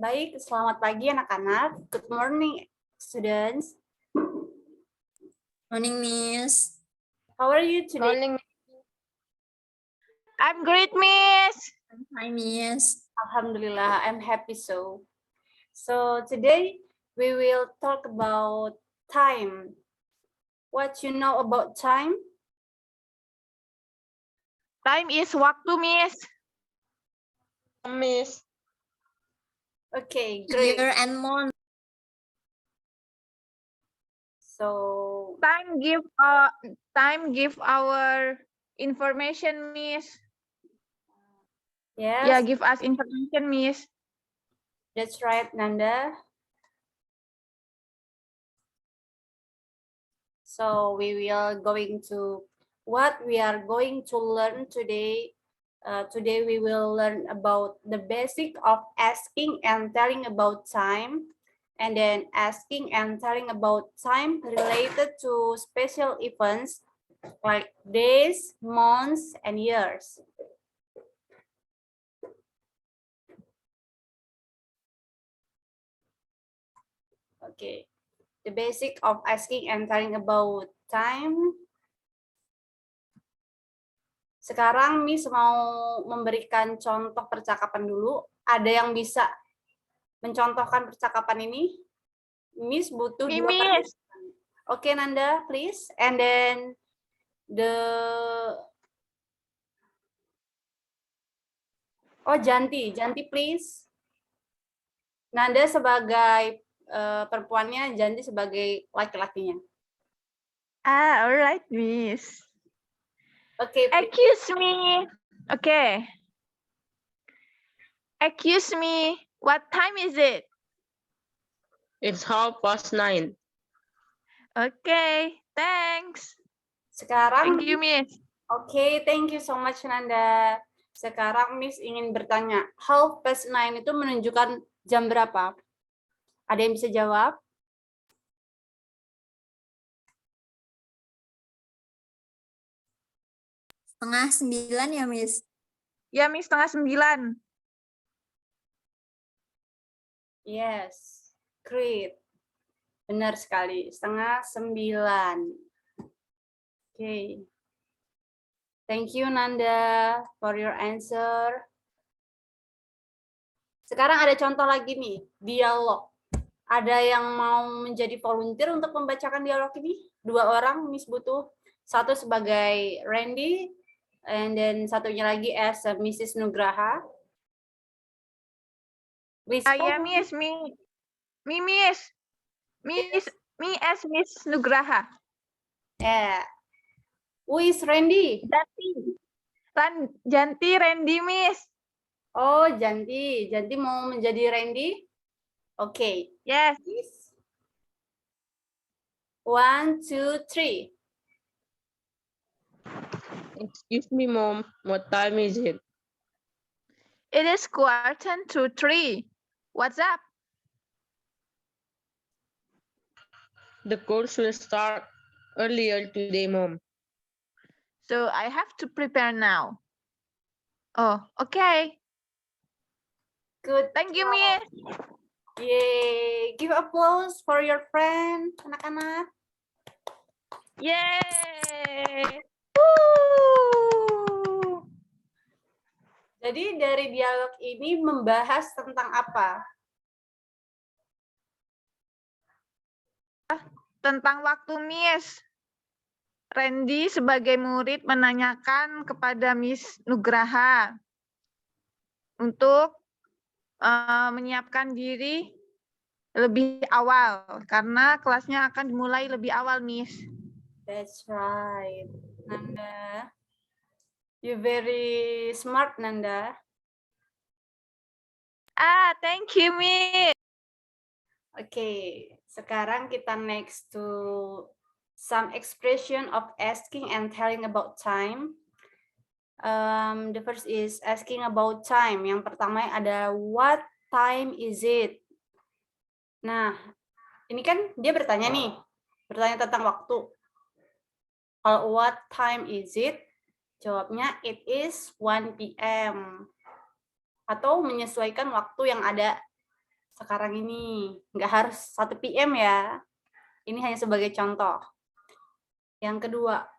Baik, selamat pagi anak-anak. Good morning, students. Morning, Miss. How are you today? Morning. I'm great, Miss. Hi, Miss. Alhamdulillah, I'm happy so. So today we will talk about time. What you know about time? Time is waktu, Miss. Miss. Okay, great. Year and month. So Time give our information, Miss. yes, Yeah, give us information, Miss. that's right, Nanda. So we are going to learn today. Today we will learn about the basic of asking and telling about time, and then asking and telling about time related to special events like days, months, and years. Okay, the basic of asking and telling about time. Sekarang Miss mau memberikan contoh percakapan dulu. Ada yang bisa mencontohkan percakapan ini? Miss butuh dua Miss. Oke, Nanda, please. And then Janti, please. Nanda sebagai perempuannya, Janti sebagai laki-lakinya. Alright, Miss. Oke, Excuse me. Okay. Excuse me. What time is it? It's 9:30. Okay, thanks. sekarang Thank you, Miss. Oke, thank you so much, Nanda. Sekarang Miss ingin bertanya, 9:30 itu menunjukkan jam berapa? Ada yang bisa jawab? Setengah 9 ya, Miss? Ya, Miss, 8:30. Yes, great. Benar sekali, 8:30. Oke. Thank you, Nanda, for your answer. Sekarang ada contoh lagi nih, dialog. Ada yang mau menjadi volunteer untuk membacakan dialog ini? 2 orang, Miss butuh. Satu sebagai Randy, and then satunya lagi as Mrs. Nugraha. Ya, Miss. Me as Miss Nugraha. Yeah. Who is Randy? Janti Randy, Miss. Oh, Janti. Janti mau menjadi Randy? Oke. Yes. 1, 2, 3. Excuse me, Mom. What time is it? It is 2:45. What's up? The course will start earlier today, Mom. So I have to prepare now. Oh, okay. Good. Thank you, Miss. Yay. Give applause for your friend, anak-anak. Yay. Woo. Jadi dari dialog ini membahas tentang apa? Tentang waktu, Miss. Randy sebagai murid menanyakan kepada Miss Nugraha untuk menyiapkan diri lebih awal karena kelasnya akan dimulai lebih awal, Miss. That's right, Nanda. You very smart, Nanda. Thank you, Miss. Oke, sekarang kita next to some expression of asking and telling about time. The first is asking about time. Yang pertama ada what time is it? Nah, ini kan dia bertanya nih, bertanya tentang waktu. Kalau what time is it? Jawabnya it is 1 p.m. Atau menyesuaikan waktu yang ada sekarang ini. Nggak harus 1 PM ya. Ini hanya sebagai contoh. Yang kedua,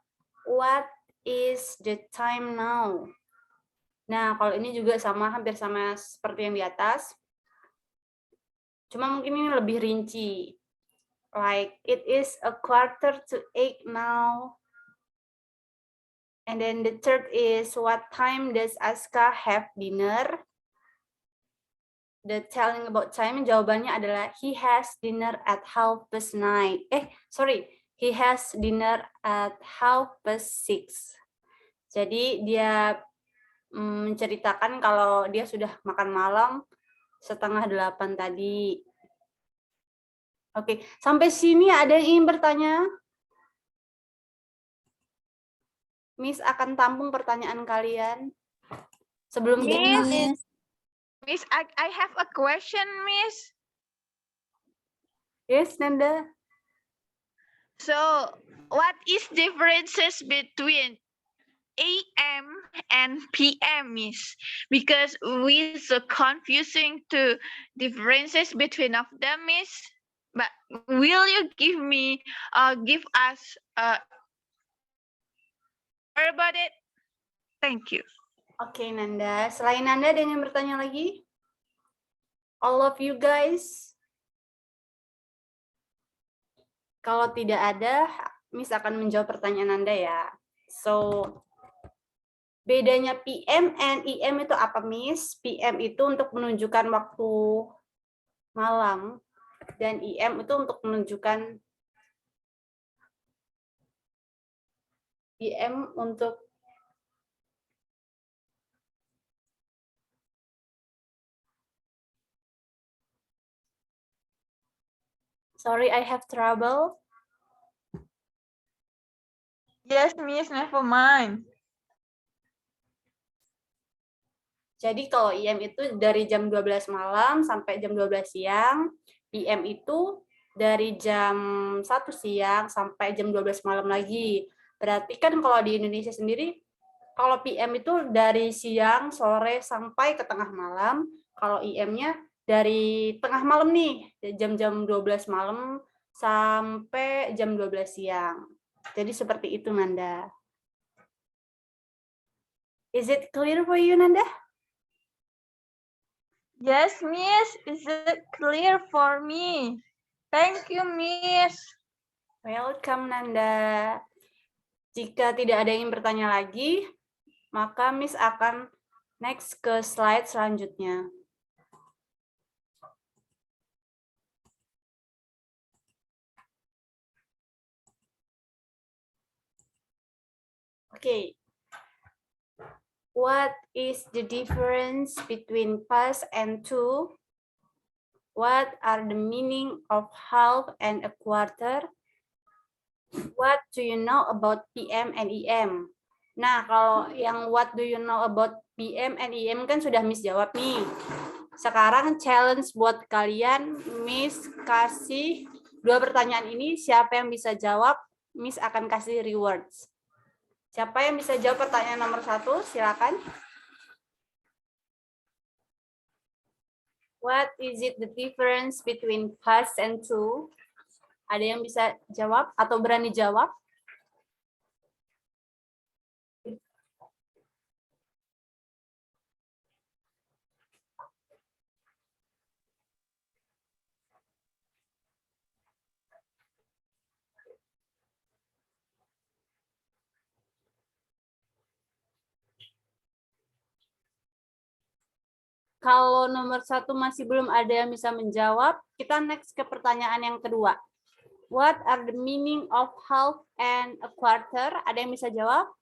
what is the time now? Nah, kalau ini juga sama, hampir sama seperti yang di atas. Cuma mungkin ini lebih rinci. Like, it is 7:45 now. And then the third is, what time does Aska have dinner? The telling about time, jawabannya adalah he has dinner at 9:30. He has dinner at 6:30. Jadi dia menceritakan kalau dia sudah makan malam 7:30 tadi. Oke, sampai sini ada yang ingin bertanya? Miss akan tampung pertanyaan kalian sebelum Miss. kita. Miss, I have a question, Miss. Yes, Nanda. So, what is differences between AM and PM, Miss? Because we so confusing to differences between of them, Miss. But will you give us more about it? Thank you. Oke, Nanda. Selain Nanda, ada yang ingin bertanya lagi? All of you guys? Kalau tidak ada, Miss akan menjawab pertanyaan Anda ya. So, bedanya PM and EM itu apa, Miss? PM itu untuk menunjukkan waktu malam, dan EM itu untuk menunjukkan Sorry, I have trouble. Yes, Miss, never mind. Jadi kalau IM itu dari jam 12 malam sampai jam 12 siang, PM itu dari jam 1 siang sampai jam 12 malam lagi. Berarti kan kalau di Indonesia sendiri, kalau PM itu dari siang, sore, sampai ke tengah malam. Kalau IM-nya dari tengah malam nih, jam-jam 12 malam sampai jam 12 siang. Jadi seperti itu, Nanda. Is it clear for you, Nanda? Yes, Miss, is it clear for me? Thank you, Miss. Welcome, Nanda. Jika tidak ada yang ingin bertanya lagi, maka Miss akan next ke slide selanjutnya. Okay. What is the difference between past and to? What are the meaning of half and a quarter? What do you know about PM and EM? Nah, kalau yang what do you know about PM and EM kan sudah Miss jawab nih. Sekarang challenge buat kalian, Miss kasih 2 pertanyaan ini, siapa yang bisa jawab, Miss akan kasih rewards. Siapa yang bisa jawab pertanyaan nomor 1? Silakan. What is it the difference between past and to? Ada yang bisa jawab atau berani jawab? Kalau nomor 1 masih belum ada yang bisa menjawab, kita next ke pertanyaan yang kedua. What are the meaning of half and a quarter? Ada yang bisa jawab?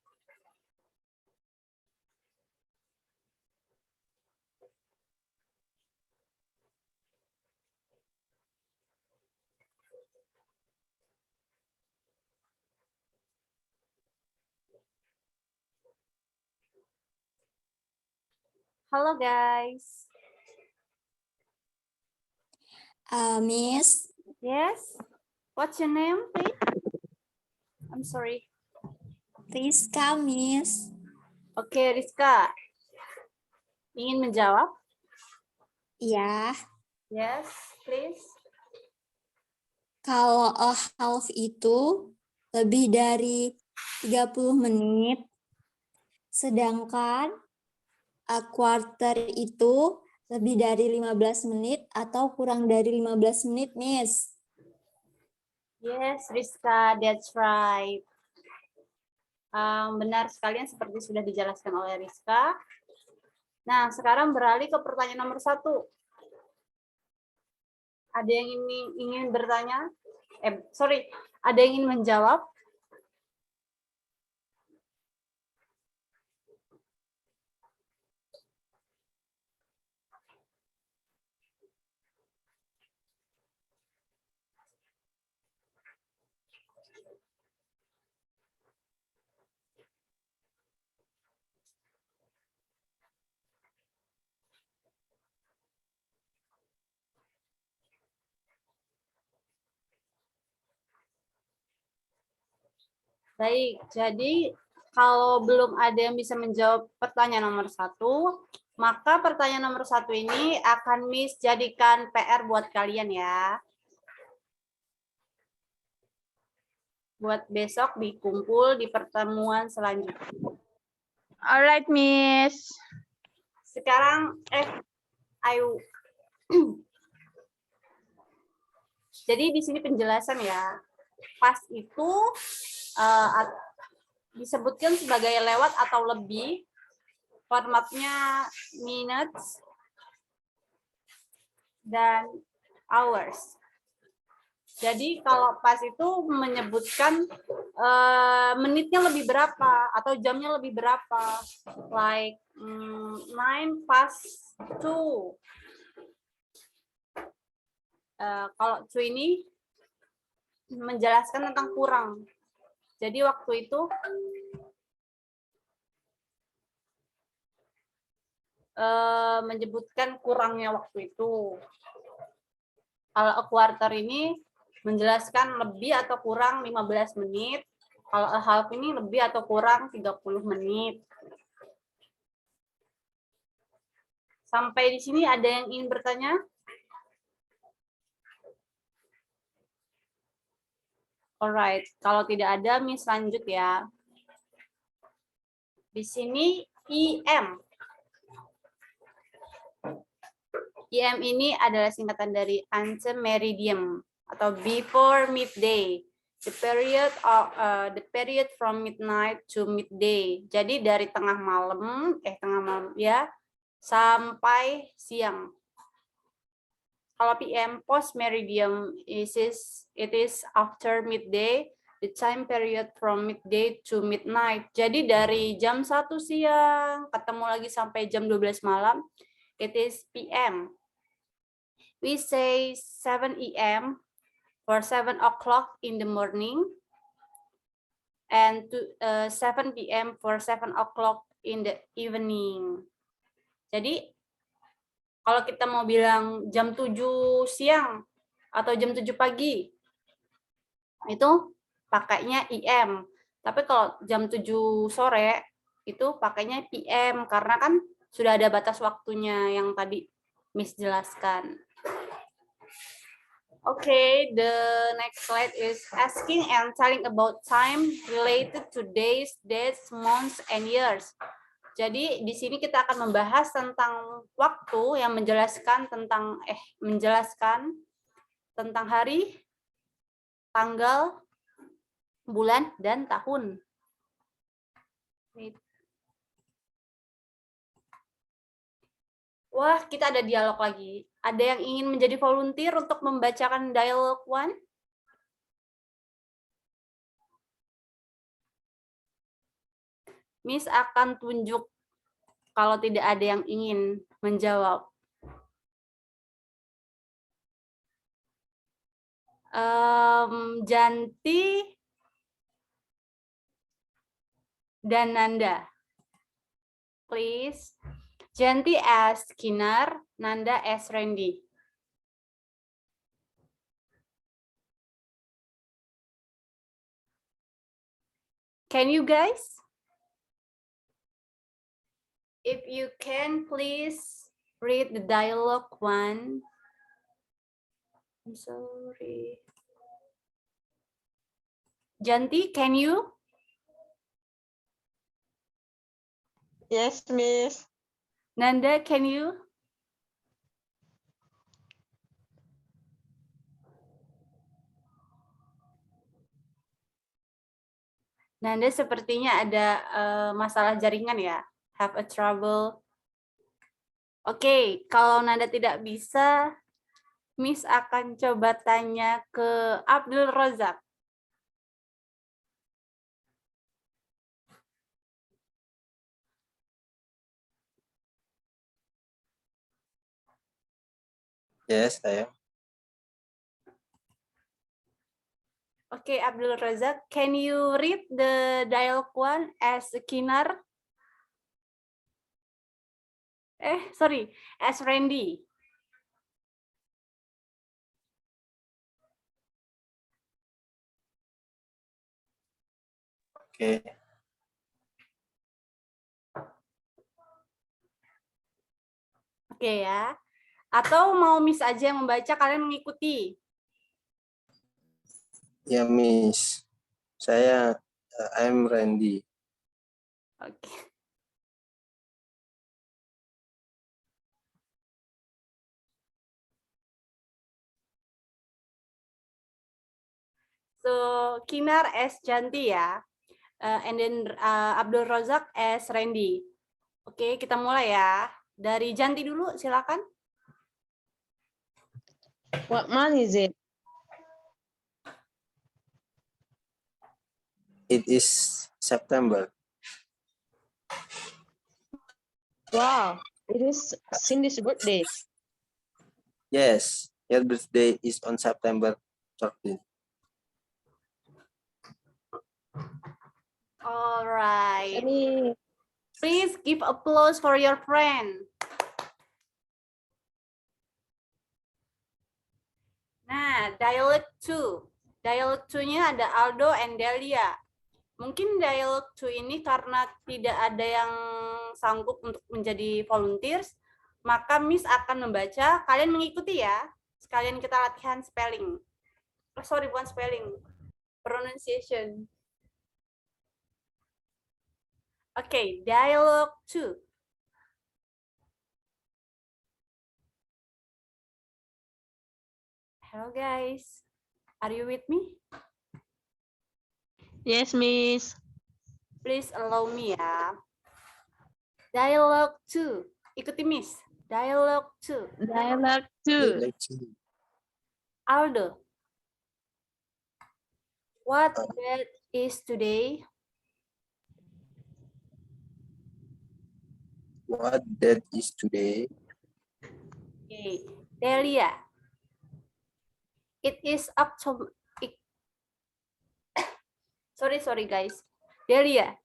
Halo guys. Miss, Yes. What's your name, please? I'm sorry. Rizka, Miss. Oke, Rizka. Ingin menjawab? Ya, Yes, please. kalau a half itu lebih dari 30 menit, sedangkan a quarter itu lebih dari 15 menit atau kurang dari 15 menit, Miss. Yes, Rizka, that's right. Benar sekali yang seperti sudah dijelaskan oleh Rizka. Nah, sekarang beralih ke pertanyaan nomor 1. Ada yang ingin bertanya? Ada yang ingin menjawab? Baik, jadi kalau belum ada yang bisa menjawab pertanyaan nomor 1, maka pertanyaan nomor 1 ini akan Miss jadikan PR buat kalian ya. Buat besok dikumpul di pertemuan selanjutnya. Alright, Miss. Sekarang, ayo. Jadi di sini penjelasan ya. Pas itu disebutkan sebagai lewat atau lebih, formatnya minutes dan hours. Jadi kalau pas itu menyebutkan menitnya lebih berapa atau jamnya lebih berapa, like 9 past 2. Kalau 2 ini menjelaskan tentang kurang. Jadi waktu itu menyebutkan kurangnya waktu itu. Kalau a quarter ini menjelaskan lebih atau kurang 15 menit. Kalau a half ini lebih atau kurang 30 menit. Sampai di sini ada yang ingin bertanya? Alright, kalau tidak ada, Miss lanjut ya. Di sini IM. IM ini adalah singkatan dari ante meridium atau before midday. The period from midnight to midday. Jadi dari tengah malam ya sampai siang. Kalau PM post meridium it is after midday, the time period from midday to midnight. Jadi dari jam 1 siang ketemu lagi sampai jam 12 malam, it is PM. We say 7 AM for 7 o'clock in the morning and 7 PM for 7 o'clock in the evening. Jadi kalau kita mau bilang jam 7 siang atau jam 7 pagi, itu pakainya IM. Tapi kalau jam 7 sore, itu pakainya PM, karena kan sudah ada batas waktunya yang tadi Miss jelaskan. Okay, the next slide is asking and telling about time related to days, dates, months, and years. Jadi di sini kita akan membahas tentang waktu yang menjelaskan tentang hari, tanggal, bulan, dan tahun. Wah, kita ada dialog lagi. Ada yang ingin menjadi volunteer untuk membacakan dialog 1? Miss akan tunjuk kalau tidak ada yang ingin menjawab. Janti dan Nanda. Please. Janti as Kinar, Nanda as Randy. Can you guys? If you can, please read the dialogue one. I'm sorry. Janti, can you? Yes, Miss. Nanda, can you? Nanda sepertinya ada masalah jaringan ya. Have a trouble. Oke, kalau Nanda tidak bisa, Miss akan coba tanya ke Abdul Razak. Yes, I am. Okay, Abdul Razak, can you read the dialogue one as Kinar? Sorry, as Randy. Okay. Oke ya. Atau mau Miss aja yang membaca, kalian mengikuti? Ya, Miss. Saya, I'm Randy. Oke. So, Kinar as Janti ya. And then Abdul Razak as Randy. Oke, kita mulai ya. Dari Janti dulu, silakan. What month is it? It is September. Wow, it is Cindy's birthday. Yes, your birthday is on September 13th. All right. Any Please give applause for your friend. Nah, dialog 2. Dialog 2-nya ada Aldo and Delia. Mungkin dialog 2 ini karena tidak ada yang sanggup untuk menjadi volunteers, maka Miss akan membaca, kalian mengikuti ya. Sekalian kita latihan spelling. Oh, sorry, bukan spelling. Pronunciation. Oke, dialog 2. Hello guys. Are you with me? Yes, Miss. Please allow me ya. Dialog 2. Ikuti Miss. Dialog 2. Dialogue You 2. like to- Aldo. What date is today? What date is today? Okay. Delia. It is October. Sorry guys. Delia.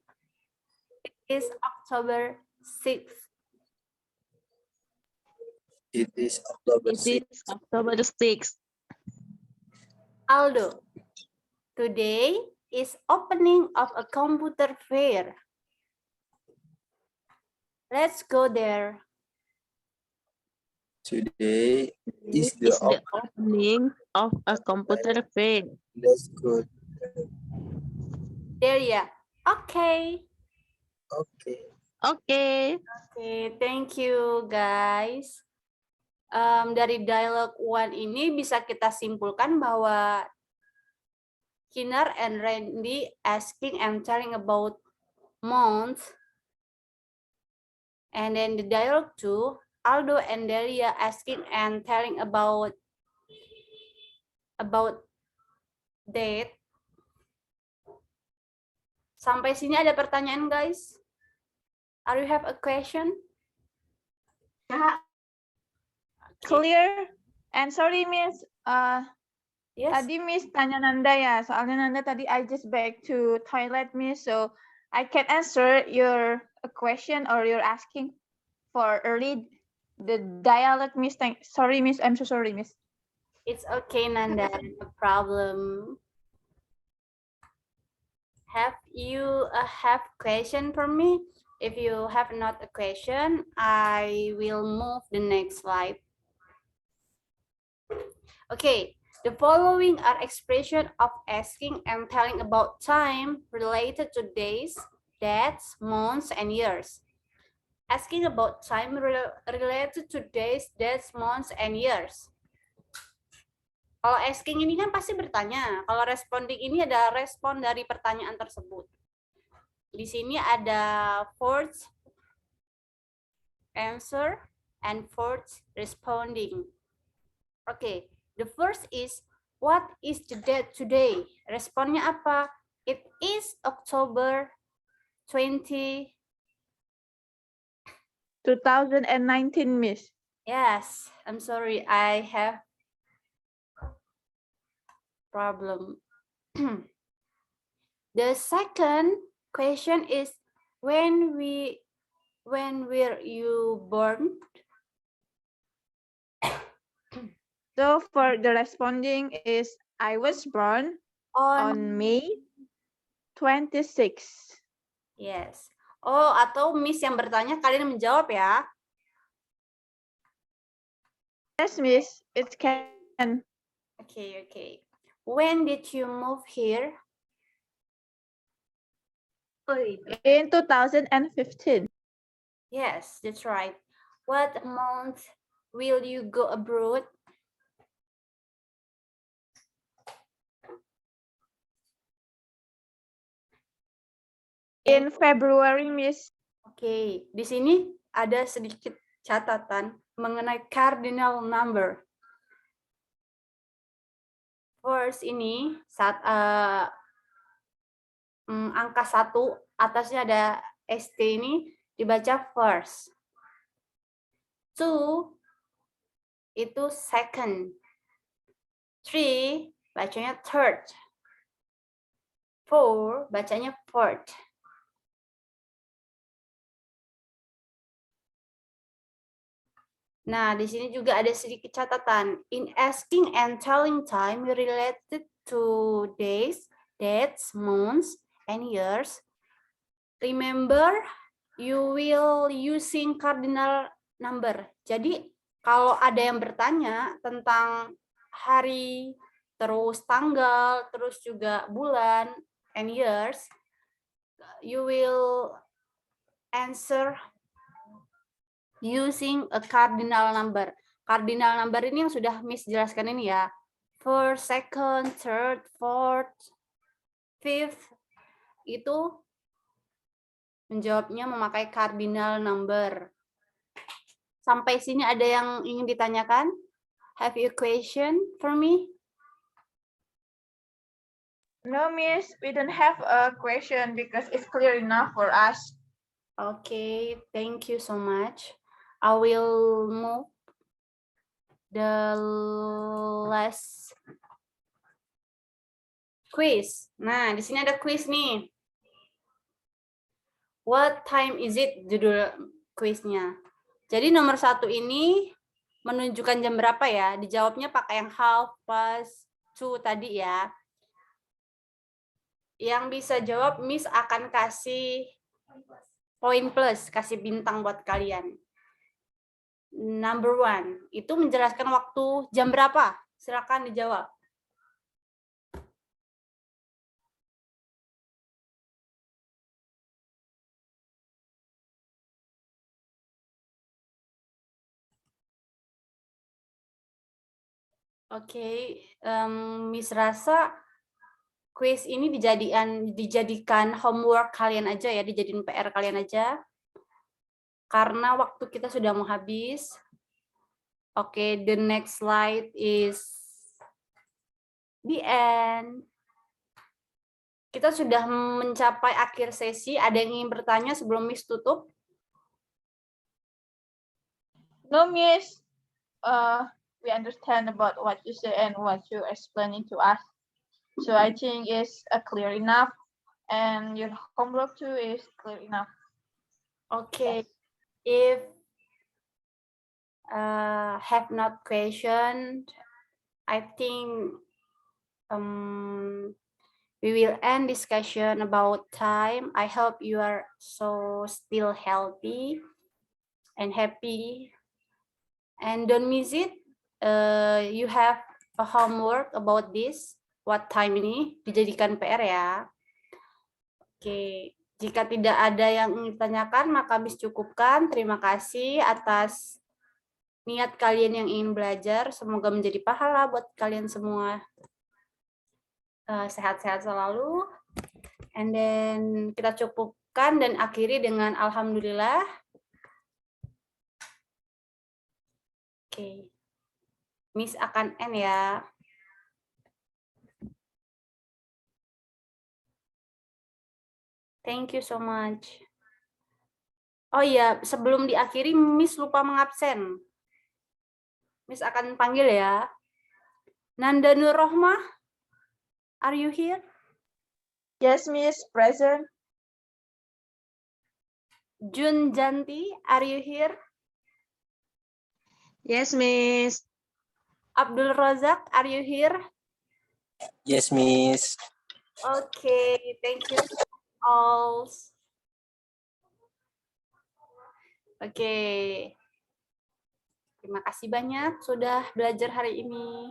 It is October 6th. It is October It 6th. is October the 6th. Aldo. Today is opening of a computer fair. Let's go there. Today This is the is the opening of a computer fair. That's good. Delia. Okay. Okay. Okay. Okay, thank you guys. Dari dialog 1 ini bisa kita simpulkan bahwa Kinar and Randy asking and telling about months. And then the dialogue 2, Aldo and Delia asking and telling about date. Sampai sini ada pertanyaan guys? Are you have a question? Clear. And sorry, Miss. Yes. Tadi Miss tanya Nanda ya, soalnya Nanda tadi I just back to toilet, Miss. So I can answer your question or you're asking for read the dialogue, Miss. Sorry, Miss. I'm so sorry, Miss. It's okay, Nanda. No problem. Have you have question for me? If you have not a question, I will move the next slide. Okay, the following are expression of asking and telling about time related to days, dates, months, and years. Asking about time related to days, dates, months, and years. Kalau asking ini kan pasti bertanya. Kalau responding ini adalah respon dari pertanyaan tersebut. Di sini ada fourth answer and fourth responding. Okay, the first is what is the date today? Responnya apa? It is October 20. 2019, Miss. Yes, I'm sorry, I have problem. The second question is when were you born? So for the responding is I was born on May 26. Yes. Oh, atau Miss yang bertanya, kalian menjawab ya. Yes, Miss, it can. Okay, okay. When did you move here? In 2015. Yes, that's right. What month will you go abroad? In February, Miss. Oke, di sini ada sedikit catatan mengenai cardinal number. First ini saat angka 1 atasnya ada ST ini dibaca first. 2 itu second. 3 bacanya third. 4 bacanya fourth. Nah, di sini juga ada sedikit catatan. In asking and telling time related to days, dates, months, and years, remember you will using cardinal number. Jadi, kalau ada yang bertanya tentang hari, terus tanggal, terus juga bulan, and years, you will answer using a cardinal number. Cardinal number ini yang sudah Miss jelaskan ini ya. First, second, third, fourth, fifth, itu menjawabnya memakai cardinal number. Sampai sini ada yang ingin ditanyakan? Have you a question for me? No, Miss, we don't have a question because it's clear enough for us. Okay, thank you so much. I will move the last quiz. Nah, di sini ada quiz nih. What time is it? Judul quiznya. Jadi nomor 1 ini menunjukkan jam berapa ya? Dijawabnya pakai yang half past 2 tadi ya. Yang bisa jawab Miss akan kasih poin plus, kasih bintang buat kalian. Number 1, itu menjelaskan waktu jam berapa? Silakan dijawab. Oke, Miss rasa quiz ini dijadikan homework kalian aja ya, dijadiin PR kalian aja. Karena waktu kita sudah mau habis. Oke, the next slide is the end. Kita sudah mencapai akhir sesi. Ada yang ingin bertanya sebelum Miss tutup? No, Miss, we understand about what you say and what you explaining to us. So I think it's clear enough, and your homework too is clear enough. Okay, if have not questioned, I think we will end discussion about time. I hope you are so still healthy and happy. And don't miss it. You have a homework about this. What time ini dijadikan PR ya. Oke, jika tidak ada yang ingin ditanyakan, maka Miss cukupkan. Terima kasih atas niat kalian yang ingin belajar. Semoga menjadi pahala buat kalian semua. Sehat-sehat selalu. And then kita cukupkan dan akhiri dengan alhamdulillah. Oke. Miss akan end ya. Thank you so much. Oh iya, sebelum diakhiri Miss lupa mengabsen. Miss akan panggil ya. Nanda Nur Rohmah, are you here? Yes, Miss, present. Jun Janti, are you here? Yes, Miss. Abdul Razak, are you here? Yes, Miss. Okay, thank you all. Oke. Terima kasih banyak sudah belajar hari ini.